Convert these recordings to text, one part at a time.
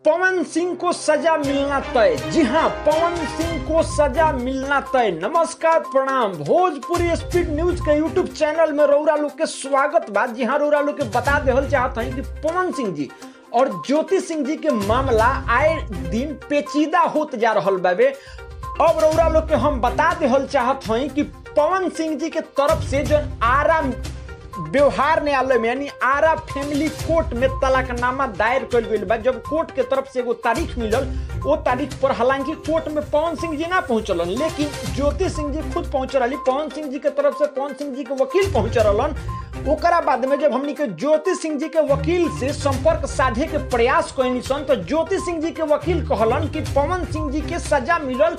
पवन सिंह को सजा मिलना तय। जी हां, पवन सिंह को सजा मिलना तय। नमस्कार, प्रणाम। भोजपुरी स्पीड न्यूज के यूट्यूब चैनल में रउरा लोग के स्वागत बा। जी हां, रउरा लोग के बता देहल चाहत हई कि पवन सिंह जी और ज्योति सिंह जी के मामला आए दिन पेचीदा होत जा रहल बाबे। अब रउरा लोग के हम बता देहल चाहत हई कि पवन सिंह जी के तरफ से जो आराम व्यवहार न्यायालय में यानी आरा फैमिली कोर्ट में तलाकनामा दायर कल गई बा। जब कोर्ट के तरफ से एगो तारीख मिलल, वो तारीख पर हालांकि कोर्ट में पवन सिंह जी ना पहुंचलन, लेकिन ज्योति सिंह जी खुद पहुंच रही। पवन सिंह जी के तरफ से पवन सिंह जी के वकील पहुंच रहलन। ओकरा बाद में जब हमनी के ज्योति सिंह जी के वकील से संपर्क साधे के प्रयास कइनी सन, तो ज्योति सिंह जी के वकील कहलन कि पवन सिंह जी के सजा मिलल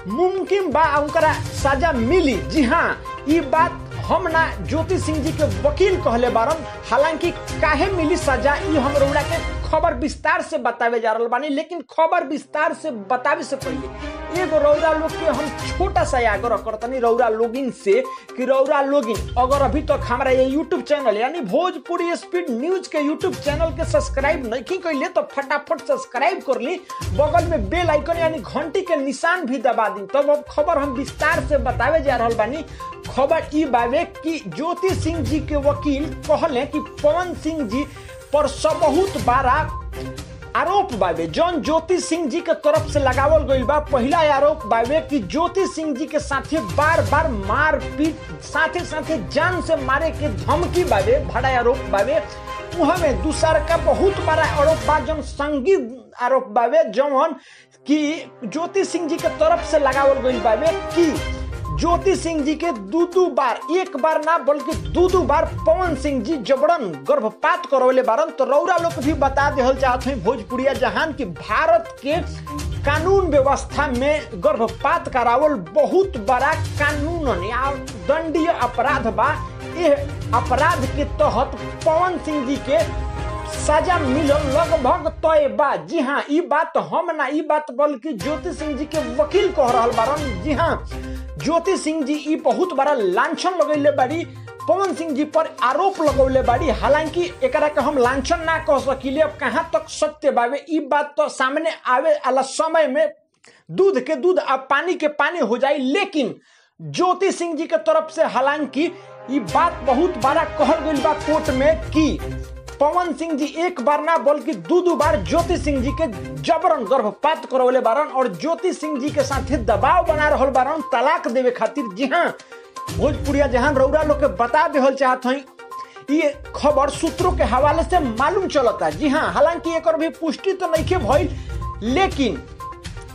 मुमकिन बा, उनकरा सजा मिली। जी हाँ, ये बात हम ना ज्योति सिंह जी के वकील कहले बारन। हालांकि काहे मिली सजा ई हम रउरा के खबर विस्तार से बतावे जा रहल बानी, लेकिन खबर विस्तार से बतावे से पहले एगो रउरा लोग के हम छोटा सा आग्रह करतनी रउरा लोगिन से कि रउरा लोगिन अगर अभी तक हमारा ये यूट्यूब चैनल यानी भोजपुरी स्पीड न्यूज के यूट्यूब चैनल के सब्सक्राइब नहीं कइले तो फटाफट सब्सक्राइब कर ली, बगल में बेल आइकन यानी घंटी के निशान भी दबा दी। तब अब खबर हम विस्तार से बतावे जा रहल बानी। खबर ई बावे कि ज्योति सिंह जी के वकील कहले कि पवन सिंह जी पर बहुत बड़ा आरोप बावे जौन ज्योति सिंह जी के तरफ से लगावल गइल बा। पहला आरोप बावे कि ज्योति सिंह जी के साथे बार बार मारपीट, साथे साथे जान से मारे के धमकी बावे, बड़ा आरोप बावे। उहमें दूसरा का बहुत बड़ा आरोप बा जौन संगीत आरोप बावे, जौन कि ज्योति सिंह जी के तरफ से लगावल गइल बावे कि ज्योति सिंह जी के दू बार, एक बार ना बल्कि दू बार पवन सिंह जी जबरन गर्भपात करवले बारन। तो रउरा लोग भी बता देहल चाहत हई भोजपुरिया जहान की भारत के कानून व्यवस्था में गर्भपात करावल बहुत बड़ा कानून या दंडनीय अपराध बा। यह अपराध के तहत पवन सिंह जी के सजा मिलल लगभग तय बा। जी हाँ, ई बात हम ना, ई बात बल्कि ज्योति सिंह जी के वकील कह रहल बारन। जी हाँ, ज्योति सिंह जी ई बहुत बड़ा लांछन लगैले बाड़ी, पवन सिंह जी पर आरोप लगौले बाड़ी। हालांकि एकरा के हम लांछन ना कह सकिले, अब कहां तक सत्य बावे ई बात तो सामने आवे वाला समय में दूध के दूध अब पानी के पानी हो जाई। लेकिन ज्योति सिंह जी के तरफ से हालांकि ई बात बहुत बड़ा कहल गइल बा कोर्ट में कि पवन सिंह जी एक बार ना बल्कि दू बार ज्योति सिंह जी के जबरन गर्भपात करवले बारन और ज्योति सिंह जी के साथे दबाव बना रहल बारन तलाक देवे खातिर। जी हाँ, भोजपुरिया जहां रउरा लोग के बता देहल चाहत हई, ये खबर सूत्रों के हवाले से मालूम चलता। जी हाँ, हालांकि एकर भी पुष्टि तो नहीं भइल, लेकिन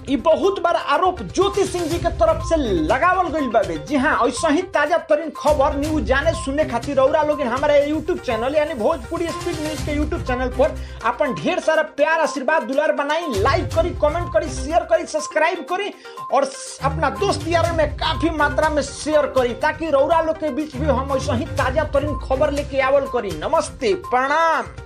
ये बहुत बड़ा आरोप ज्योति सिंह जी के तरफ से लगावल गइल बाबे। जी हाँ, ऐसा ही ताजा तरीन खबर न्यूज जाने सुनने खातिर रउरा लोग हमारे यूट्यूब चैनल यानी भोजपुरी स्पीड न्यूज के यूट्यूब चैनल पर अपन ढेर सारा प्यार आशीर्वाद दुलार बनाई, लाइक करी, कमेंट करी, शेयर करी, सब्सक्राइब करी और अपना दोस्त यार में काफी मात्रा में शेयर करी, ताकि रउरा लोग के बीच भी हम ऐसा ही ताजा तरीन खबर लेके आवल करी। नमस्ते, प्रणाम।